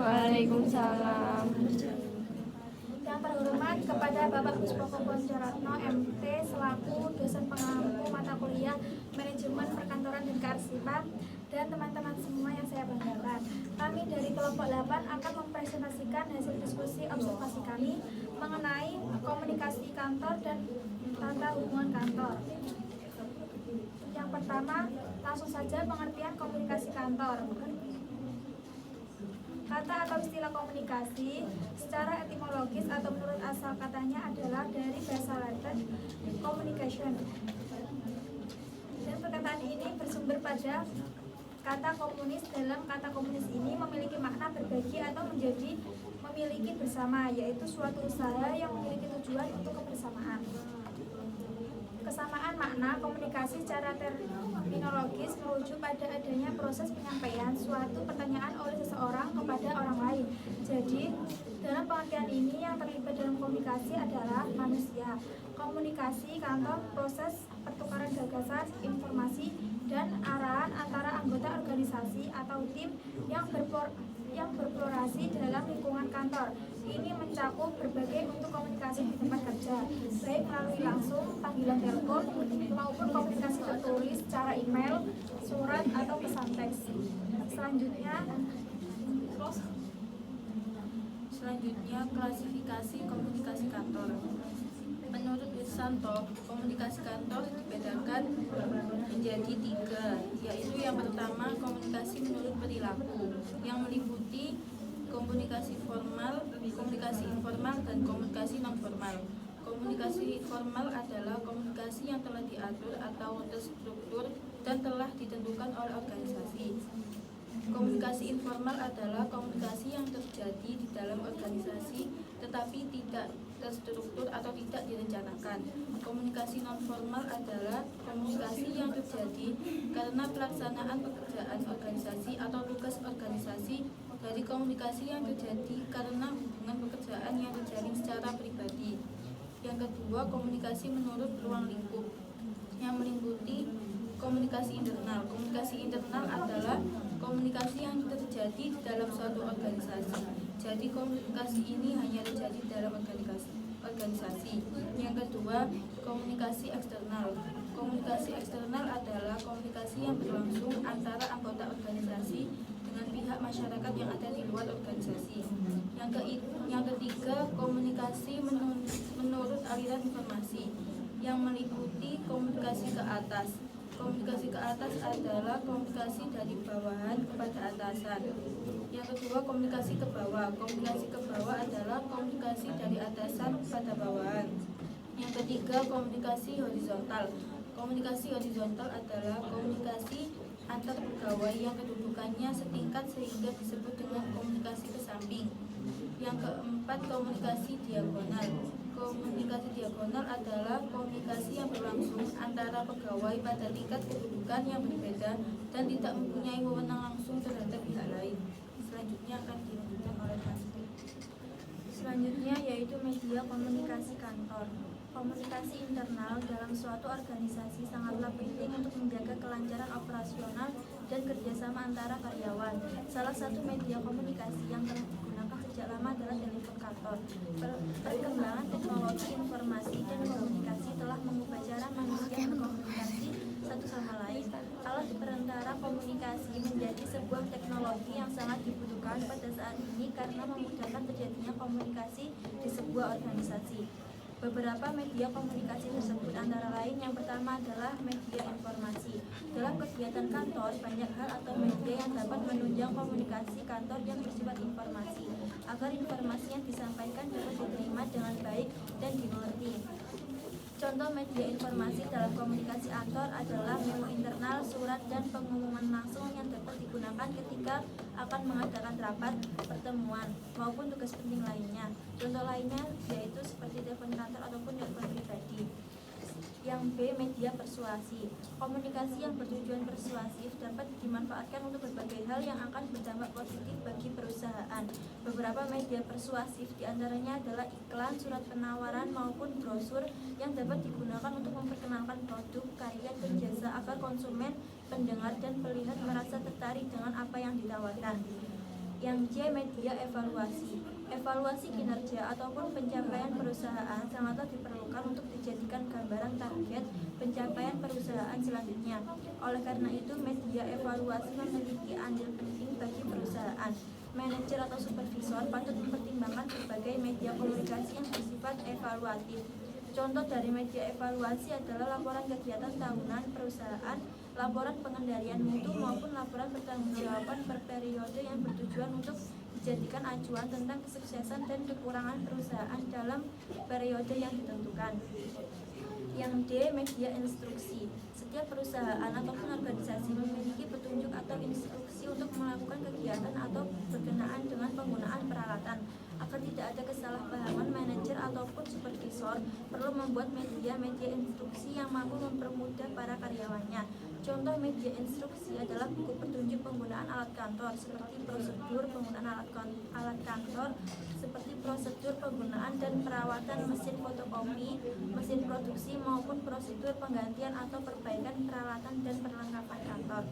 Waalaikumsalam. Yang terhormat kepada Bapak Puspoko Poncoratno MT selaku dosen pengampu mata kuliah Manajemen Perkantoran dan Kearsipan, dan teman-teman semua yang saya banggakan. Kami dari kelompok 8 akan mempresentasikan hasil diskusi observasi kami mengenai komunikasi kantor dan tata hubungan kantor. Yang pertama, langsung saja pengertian komunikasi kantor. Kata atau istilah komunikasi secara etimologis atau menurut asal katanya adalah dari bahasa Latin communication. Dan perkataan ini bersumber pada kata komunis. Dalam kata komunis ini memiliki makna berbagi atau menjadi memiliki bersama, yaitu suatu usaha yang memiliki tujuan untuk kebersamaan. Kesamaan makna komunikasi secara terminologis merujuk pada adanya proses penyampaian suatu pertanyaan oleh seseorang kepada orang lain. Jadi, dalam pengertian ini yang terlibat dalam komunikasi adalah manusia. Komunikasi kantor proses pertukaran gagasan, informasi, dan arahan antara anggota organisasi atau tim yang berkolaborasi dalam lingkungan kantor. Ini mencakup berbagai bentuk komunikasi di tempat kerja, baik melalui langsung, panggilan telepon, maupun komunikasi tertulis secara email, surat, atau pesan teks. Selanjutnya klasifikasi komunikasi kantor. Menurut Wisanto, komunikasi kantor dibedakan menjadi 3, yaitu yang pertama komunikasi menurut perilaku, yang meliputi komunikasi formal, komunikasi informal, dan komunikasi non-formal. Komunikasi formal adalah komunikasi yang telah diatur atau terstruktur dan telah ditentukan oleh organisasi. Komunikasi informal adalah komunikasi yang terjadi di dalam organisasi tetapi tidak terstruktur atau tidak direncanakan. Komunikasi non-formal adalah komunikasi yang terjadi karena pelaksanaan pekerjaan organisasi atau tugas organisasi, dari komunikasi yang terjadi karena hubungan pekerjaan yang terjalin secara pribadi. Yang kedua, komunikasi menurut ruang lingkup, yang meliputi komunikasi internal. Komunikasi internal adalah komunikasi yang terjadi di dalam suatu organisasi. Jadi komunikasi ini hanya terjadi dalam organisasi. Yang kedua, komunikasi eksternal. Komunikasi eksternal adalah komunikasi yang berlangsung antara anggota organisasi dengan pihak masyarakat yang ada di luar organisasi. Yang ketiga, komunikasi menurut aliran informasi, yang meliputi komunikasi ke atas. Komunikasi ke atas adalah komunikasi dari bawahan kepada atasan. Yang kedua, komunikasi ke bawah. Komunikasi ke bawah adalah komunikasi dari atasan kepada bawahan. Yang ketiga, komunikasi horizontal. Komunikasi horizontal adalah komunikasi antar pegawai yang kedudukannya setingkat sehingga disebut dengan komunikasi ke samping. Yang keempat, komunikasi diagonal. Komunikasi diagonal adalah komunikasi yang berlangsung antara pegawai pada tingkat kedudukan yang berbeda dan tidak mempunyai wewenang langsung terhadap pihak lain. Selanjutnya akan dilanjutkan oleh Nasri. Selanjutnya yaitu media komunikasi kantor. Komunikasi internal dalam suatu organisasi sangatlah penting untuk menjaga kelancaran operasional dan kerjasama antara karyawan. Salah satu media komunikasi yang telah digunakan sejak lama adalah telepon kantor. Perkembangan teknologi informasi dan komunikasi telah mengubah cara manusia berkomunikasi satu sama lain. Alat perantara komunikasi menjadi sebuah teknologi yang sangat dibutuhkan pada saat ini karena memudahkan terjadinya komunikasi di sebuah organisasi. Beberapa media komunikasi tersebut antara lain yang pertama adalah media informasi. Dalam kegiatan kantor, banyak hal atau media yang dapat menunjang komunikasi kantor yang bersifat informasi, agar informasi yang disampaikan dapat diterima dengan baik dan dimengerti. Contoh media informasi dalam komunikasi kantor adalah memo internal, surat, dan pengumuman langsung yang dapat digunakan ketika akan mengadakan rapat, pertemuan, maupun tugas penting lainnya. Contoh lainnya yaitu seperti telepon kantor ataupun telepon pribadi. Yang B, media persuasi. Komunikasi yang bertujuan persuasif dapat dimanfaatkan untuk berbagai hal yang akan berdampak positif bagi perusahaan. Beberapa media persuasif diantaranya adalah iklan, surat penawaran, maupun brosur yang dapat digunakan untuk memperkenalkan produk, karya, dan jasa agar konsumen, pendengar, dan pelihat merasa tertarik dengan apa yang ditawarkan. Yang J, media evaluasi. Evaluasi kinerja ataupun pencapaian perusahaan sangatlah diperlukan untuk dijadikan gambaran target pencapaian perusahaan selanjutnya. Oleh karena itu, media evaluasi memiliki andil penting bagi perusahaan. Manajer atau supervisor patut mempertimbangkan berbagai media komunikasi yang bersifat evaluatif. Contoh dari media evaluasi adalah laporan kegiatan tahunan perusahaan, laporan pengendalian mutu maupun laporan pertanggungjawaban per periode yang bertujuan untuk dijadikan acuan tentang kesuksesan dan kekurangan perusahaan dalam periode yang ditentukan. Yang D, media instruksi. Setiap perusahaan ataupun organisasi memiliki petunjuk atau instruksi untuk melakukan kegiatan atau berkenaan dengan penggunaan peralatan. Agar tidak ada kesalahpahaman, manajer ataupun supervisor perlu membuat media instruksi yang mampu mempermudah para karyawannya. Contoh media instruksi adalah buku petunjuk penggunaan alat kantor, seperti prosedur penggunaan alat kantor, seperti prosedur penggunaan dan perawatan mesin fotokopi, mesin produksi maupun prosedur penggantian atau perbaikan peralatan dan perlengkapan kantor.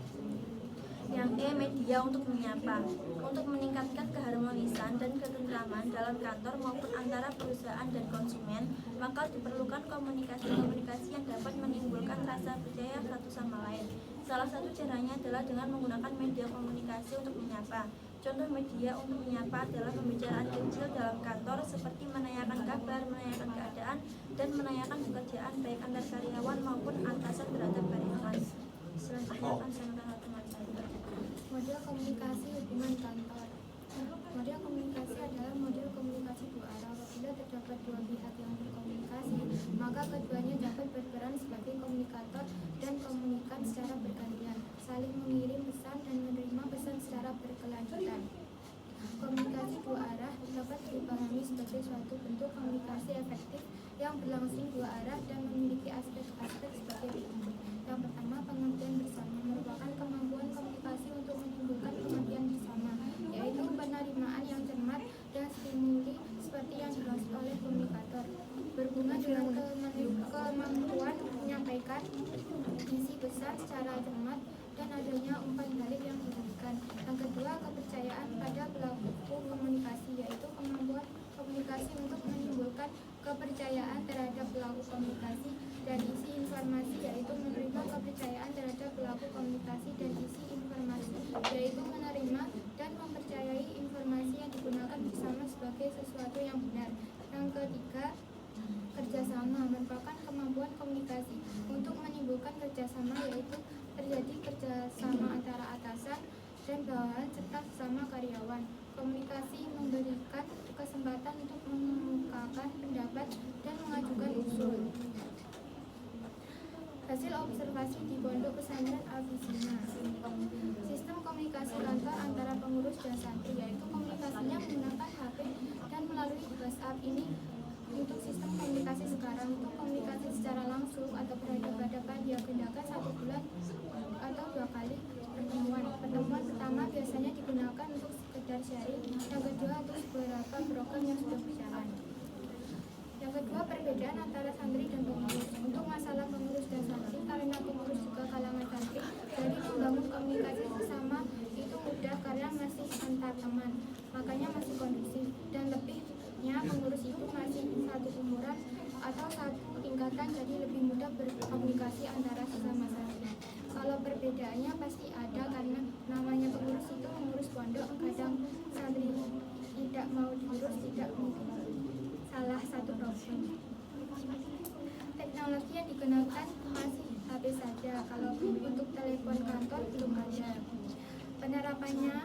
Yang E, media untuk menyapa. Untuk meningkatkan keharmonisan dan ketentraman dalam kantor maupun antara perusahaan dan konsumen, maka diperlukan komunikasi-komunikasi yang dapat menimbulkan rasa percaya satu sama lain. Salah satu caranya adalah dengan menggunakan media komunikasi untuk menyapa. Contoh media untuk menyapa adalah pembicaraan kecil dalam kantor seperti menanyakan kabar, menanyakan keadaan, dan menanyakan pekerjaan baik antar karyawan maupun atasan terhadap karyawan. Model komunikasi hubungan kantor. Model komunikasi adalah model komunikasi dua arah. Apabila terdapat dua pihak yang berkomunikasi, maka keduanya dapat berperan sebagai komunikator dan komunikan secara bergantian, saling mengirim pesan dan menerima pesan secara berkelanjutan. Komunikasi dua arah dapat dipahami sebagai suatu bentuk komunikasi efektif yang berlangsung dua arah dan memiliki aspek-aspek sebagai berikut. Yang pertama, pengertian bersama merupakan kemampuan komunikasi untuk menimbulkan pengertian bersama, yaitu penerimaan yang cermat dan stimuli seperti yang dimaksud oleh komunikator, berhubungan dengan kemampuan menyampaikan isi pesan secara cermat dan adanya umpan balik yang diberikan. Yang kedua, kepercayaan pada pelaku komunikasi, yaitu kemampuan komunikasi untuk menimbulkan kepercayaan terhadap pelaku komunikasi dan isi informasi, yaitu menerima kepercayaan terhadap pelaku komunikasi dan isi informasi, yaitu menerima dan mempercayai informasi yang digunakan bersama sebagai sesuatu yang benar. Yang ketiga, kerjasama merupakan kemampuan komunikasi untuk menimbulkan kerjasama, yaitu terjadi kerjasama antara atasan dan bawahan serta sesama karyawan. Komunikasi memberikan kesempatan untuk mengemukakan pendapat dan mengajukan usul. Hasil observasi di Pondok Pesantren Al-Fizina. Sistem komunikasi kantor antara pengurus dan santri, yaitu komunikasinya menggunakan HP dan melalui WhatsApp. Ini untuk sistem komunikasi sekarang. Untuk komunikasi secara langsung atau berhadapan-hadapan diagendakan 1 bulan atau 2 kali pertemuan. Pertemuan pertama biasanya digunakan untuk sekedar sharing, yang kedua untuk beberapa program yang sudah berjalan. Yang kedua, perbedaan antara santri dan pengurus. Untuk masalah pengurus dan santri, karena pengurus juga kalangan santri, jadi membangun komunikasi bersama itu mudah karena masih antar teman, makanya masih kondusif. Dan lebihnya, pengurus itu masih satu umuran atau satu tingkatan, jadi lebih mudah berkomunikasi antara sesama santri. Kalau perbedaannya pasti ada, karena namanya pengurus itu mengurus pondok, kadang santri tidak mau diurus, tidak mungkin salah satu problem. Teknologi yang digunakan masih HP saja, kalau untuk telepon kantor belum ada. Penerapannya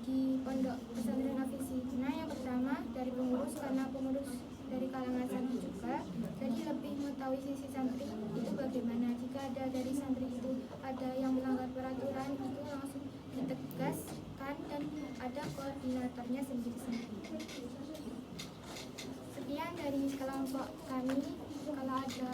di Pondok Pesantren Al-Fizina, yang pertama dari pengurus, karena pengurus dari kalangan santri juga, jadi lebih mengetahui sisi santri itu bagaimana. Jika ada dari santri itu ada yang melanggar peraturan, itu langsung ditegaskan dan ada koordinatornya sendiri-sendiri. Sekian dari kelompok kami. Kalau ada